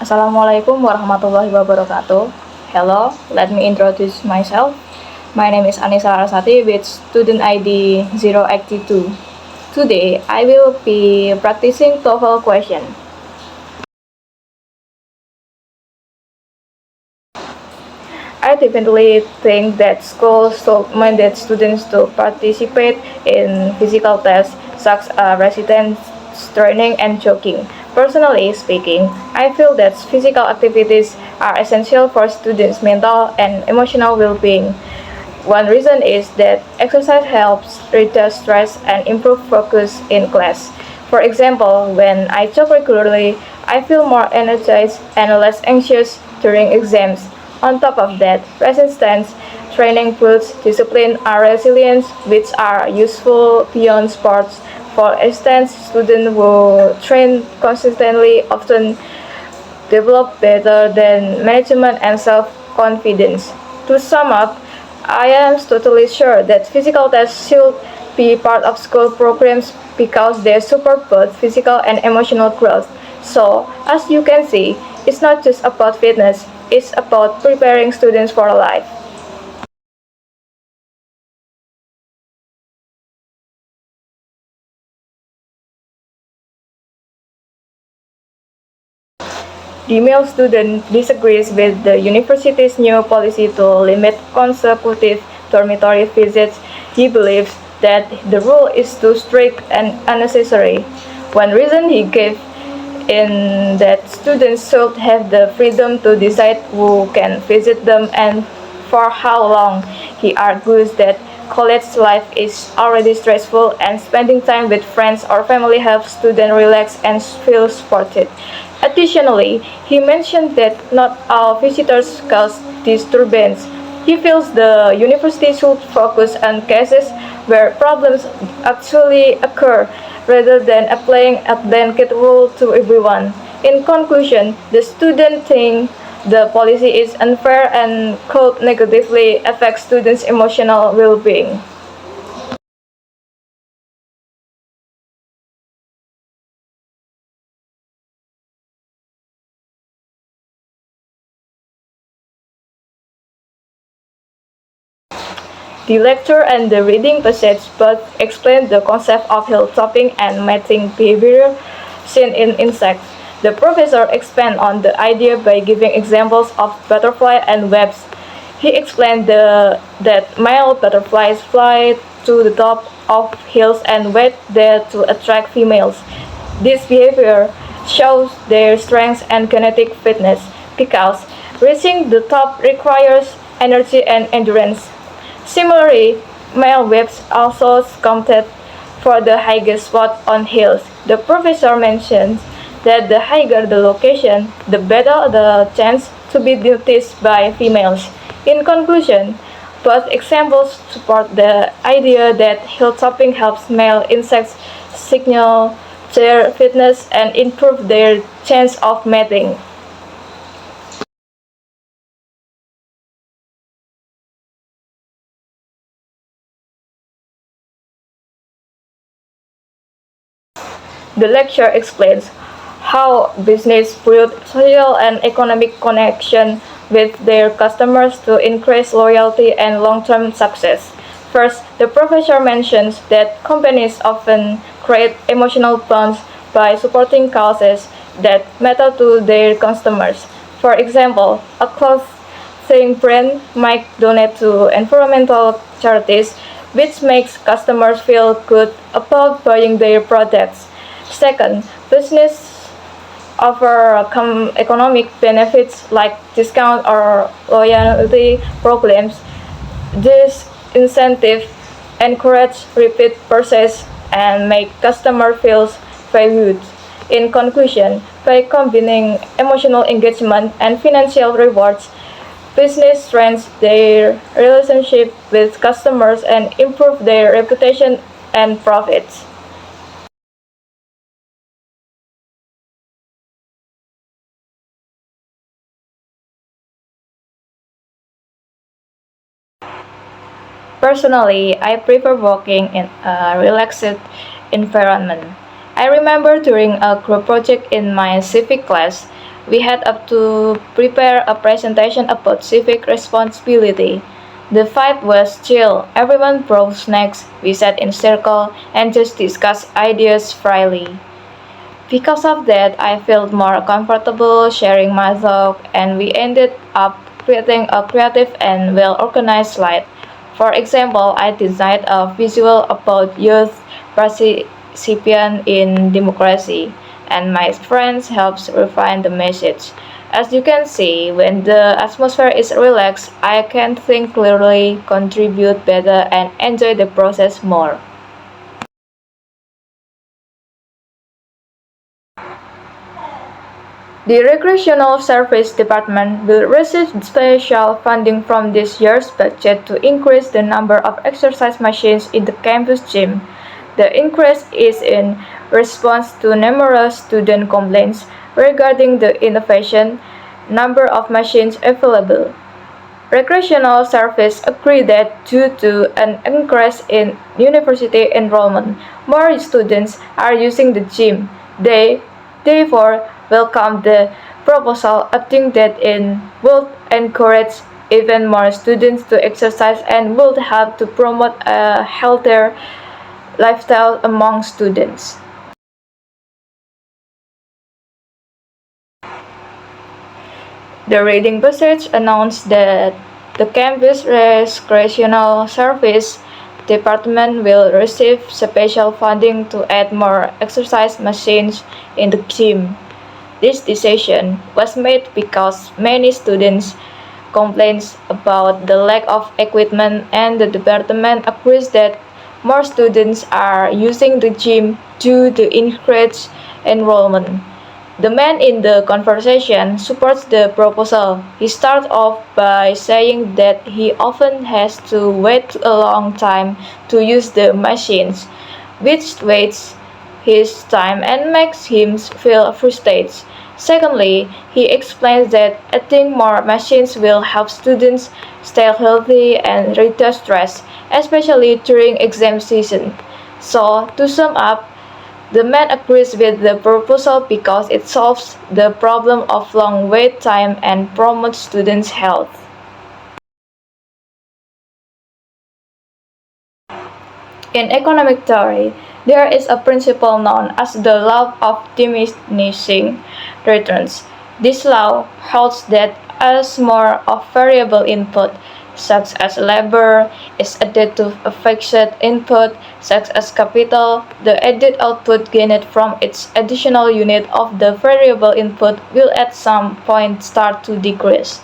Assalamualaikum warahmatullahi wabarakatuh. Hello, let me introduce myself. My name is Anisa Larasati with student ID 082. Today, I will be practicing Toefl question. I definitely think that schools should mandate students to participate in physical tests such as resistance training and jogging. Personally speaking, I feel that physical activities are essential for students' mental and emotional well-being. One reason is that exercise helps reduce stress and improve focus in class. For example, when I jog regularly, I feel more energized and less anxious during exams. On top of that, resistance training builds discipline and resilience, which are useful beyond sports. For instance, students who train consistently often develop better than management and self-confidence. To sum up, I am totally sure that physical tests should be part of school programs because they support both physical and emotional growth. So, as you can see, it's not just about fitness, it's about preparing students for life. The male student disagrees with the university's new policy to limit consecutive dormitory visits. He believes that the rule is too strict and unnecessary. One reason he gave in that students should have the freedom to decide who can visit them and for how long. He argues that college life is already stressful and spending time with friends or family helps students relax and feel supported. Additionally, he mentioned that not all visitors cause disturbance. He feels the university should focus on cases where problems actually occur rather than applying a blanket rule to everyone. In conclusion, the student think the policy is unfair and could negatively affect students' emotional well-being. The lecture and the reading passage both explain the concept of hilltopping and mating behavior seen in insects. The professor expands on the idea by giving examples of butterfly and webs. He explained that male butterflies fly to the top of hills and wait there to attract females. This behavior shows their strength and kinetic fitness because reaching the top requires energy and endurance. Similarly, male webs also counted for the highest spot on hills. The professor mentions that the higher the location, the better the chance to be noticed by females. In conclusion, both examples support the idea that hilltopping helps male insects signal their fitness and improve their chance of mating. The lecture explains how business build social and economic connection with their customers to increase loyalty and long-term success. First, the professor mentions that companies often create emotional bonds by supporting causes that matter to their customers. For example, a clothing brand might donate to environmental charities, which makes customers feel good about buying their products. Second, business offer economic benefits like discount or loyalty programs. This incentive encourage repeat purchase and make customer feels valued. In conclusion, by combining emotional engagement and financial rewards, business strengthens their relationship with customers and improve their reputation and profits. Personally, I prefer working in a relaxed environment. I remember during a group project in my civic class, We had up to prepare a presentation about civic responsibility. The vibe was chill. Everyone brought snacks. We sat in circle and just discussed ideas freely. Because of that, I felt more comfortable sharing my thoughts, and we ended up creating a creative and well organized slide. For example, I designed a visual about youth participation in democracy, and my friends helped refine the message. As you can see, when the atmosphere is relaxed, I can think clearly, contribute better, and enjoy the process more. The Recreational Service Department will receive special funding from this year's budget to increase the number of exercise machines in the campus gym. The increase is in response to numerous student complaints regarding the inefficient number of machines available. Recreational Service agree that due to an increase in university enrollment, more students are using the gym. They therefore welcome the proposal, adding that it would encourage even more students to exercise and would help to promote a healthier lifestyle among students. The reading passage announced that the campus recreational service department will receive special funding to add more exercise machines in the gym. This decision was made because many students complained about the lack of equipment, and the department agrees that more students are using the gym due to increased enrollment. The man in the conversation supports the proposal. He starts off by saying that he often has to wait a long time to use the machines, which wastes his time and makes him feel frustrated. Secondly, he explains that adding more machines will help students stay healthy and reduce stress, especially during exam season. So, to sum up, the man agrees with the proposal because it solves the problem of long wait time and promotes students' health. In economic theory, there is a principle known as the law of diminishing returns. This law holds that as more of variable input, such as labor, is added to a fixed input, such as capital, the added output gained from each additional unit of the variable input will at some point start to decrease.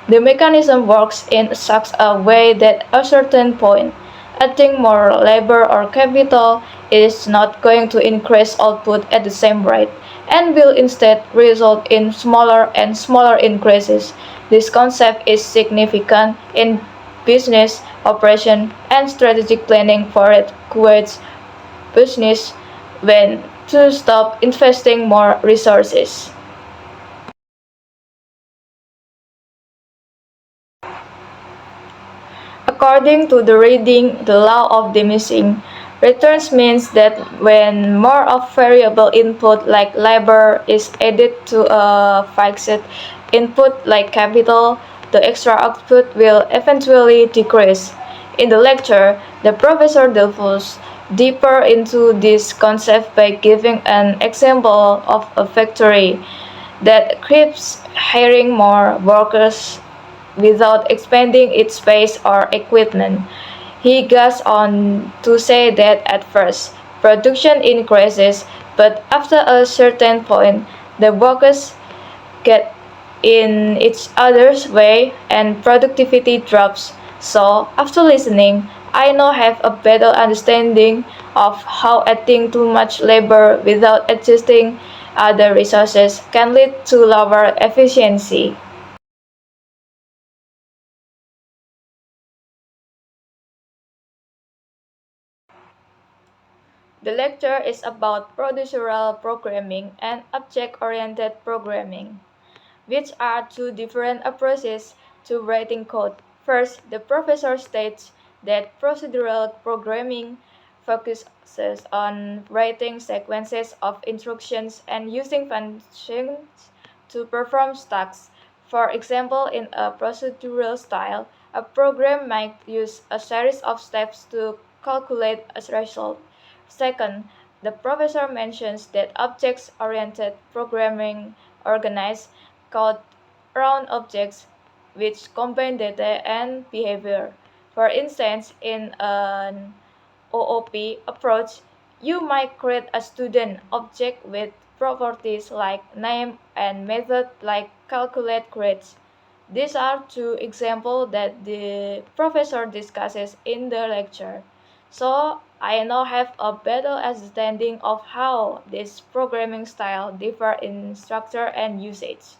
The mechanism works in such a way that at a certain point, adding more labor or capital is not going to increase output at the same rate and will instead result in smaller and smaller increases. This concept is significant in business operation and strategic planning, for it requires business when to stop investing more resources. According to the reading, the law of diminishing returns means that when more of variable input like labor is added to a fixed input like capital, the extra output will eventually decrease. In the lecture, the professor delves deeper into this concept by giving an example of a factory that keeps hiring more workers without expanding its space or equipment. He goes on to say that at first, production increases, but after a certain point, the workers get in each other's way and productivity drops. So, after listening, I now have a better understanding of how adding too much labor without adjusting other resources can lead to lower efficiency. The lecture is about procedural programming and object-oriented programming, which are two different approaches to writing code. First, the professor states that procedural programming focuses on writing sequences of instructions and using functions to perform tasks. For example, in a procedural style, a program might use a series of steps to calculate a result. Second, the professor mentions that object-oriented programming organizes code around objects which combine data and behavior. For instance, in an OOP approach, you might create a student object with properties like name and method like calculate grades. These are two examples that the professor discusses in the lecture. So I now have a better understanding of how this programming style differ in structure and usage.